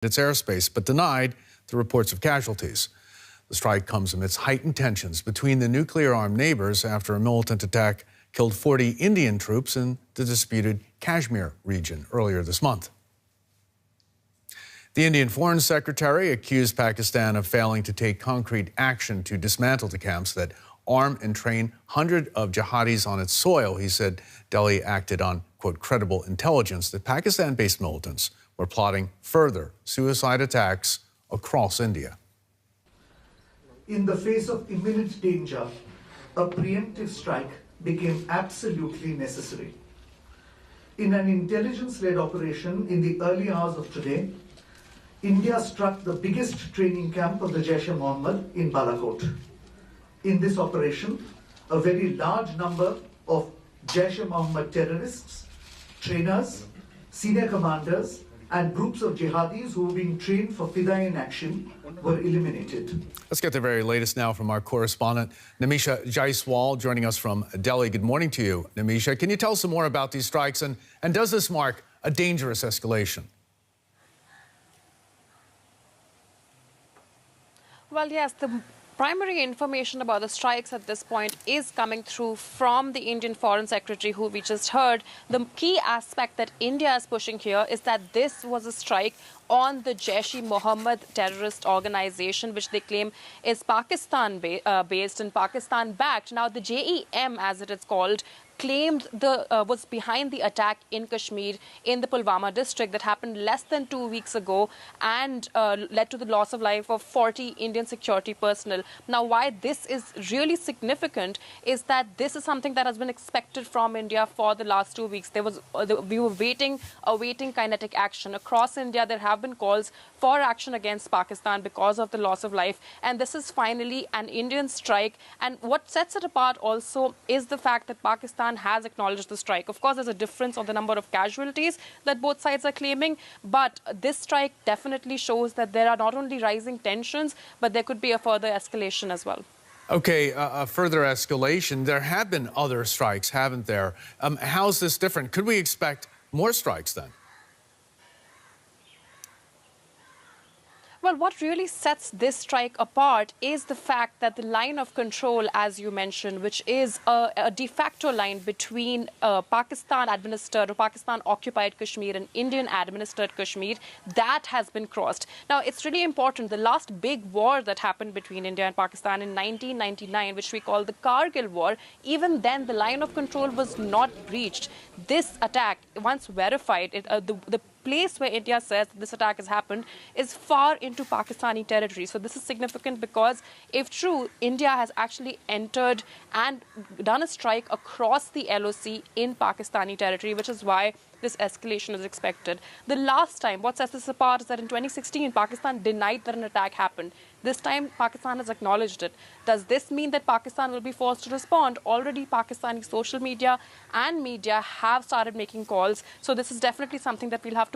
its airspace, but denied the reports of casualties. The strike comes amidst heightened tensions between the nuclear-armed neighbors after a militant attack killed 40 Indian troops in the disputed Kashmir region earlier this month. The Indian Foreign Secretary accused Pakistan of failing to take concrete action to dismantle the camps that arm and train hundreds of jihadis on its soil. He said Delhi acted on, quote, credible intelligence that Pakistan-based militants were plotting further suicide attacks across India. In the face of imminent danger, a preemptive strike became absolutely necessary. In an intelligence-led operation in the early hours of today, India struck the biggest training camp of the Jaish-e-Mohammed in Balakot. In this operation, a very large number of Jaish-e-Mohammed terrorists, trainers, senior commanders, and groups of jihadis who were being trained for Fidaiin action were eliminated. Let's get the very latest now from our correspondent, Nimisha Jaiswal, joining us from Delhi. Good morning to you, Nimisha. Can you tell us some more about these strikes, and does this mark a dangerous escalation? Well, yes, the primary information about the strikes at this point is coming through from the Indian Foreign Secretary, who we just heard. The key aspect that India is pushing here is that this was a strike on the Jaish-e-Mohammed terrorist organization, which they claim is Pakistan-based and Pakistan-backed. Now, the JEM, as it is called, claimed was behind the attack in Kashmir in the Pulwama district that happened less than 2 weeks ago and led to the loss of life of 40 Indian security personnel. Now, why this is really significant is that this is something that has been expected from India for the last 2 weeks. We were awaiting kinetic action. Across India, there have been calls for action against Pakistan because of the loss of life. And this is finally an Indian strike. And what sets it apart also is the fact that Pakistan has acknowledged the strike. Of course, there's a difference on the number of casualties that both sides are claiming, but this strike definitely shows that there are not only rising tensions, but there could be a further escalation as well. Okay, a further escalation. There have been other strikes, haven't there? How's this different? Could we expect more strikes then? Well, what really sets this strike apart is the fact that the line of control, as you mentioned, which is a de facto line between Pakistan-administered or Pakistan-occupied Kashmir and Indian-administered Kashmir, that has been crossed. Now, it's really important. The last big war that happened between India and Pakistan in 1999, which we call the Kargil War, even then the line of control was not breached. This attack, once verified, the place where India says that this attack has happened is far into Pakistani territory. So this is significant because, if true, India has actually entered and done a strike across the LOC in Pakistani territory, which is why this escalation is expected. The last time, what sets this apart is that in 2016, Pakistan denied that an attack happened. This time, Pakistan has acknowledged it. Does this mean that Pakistan will be forced to respond? Already, Pakistani social media and media have started making calls. So this is definitely something that we'll have to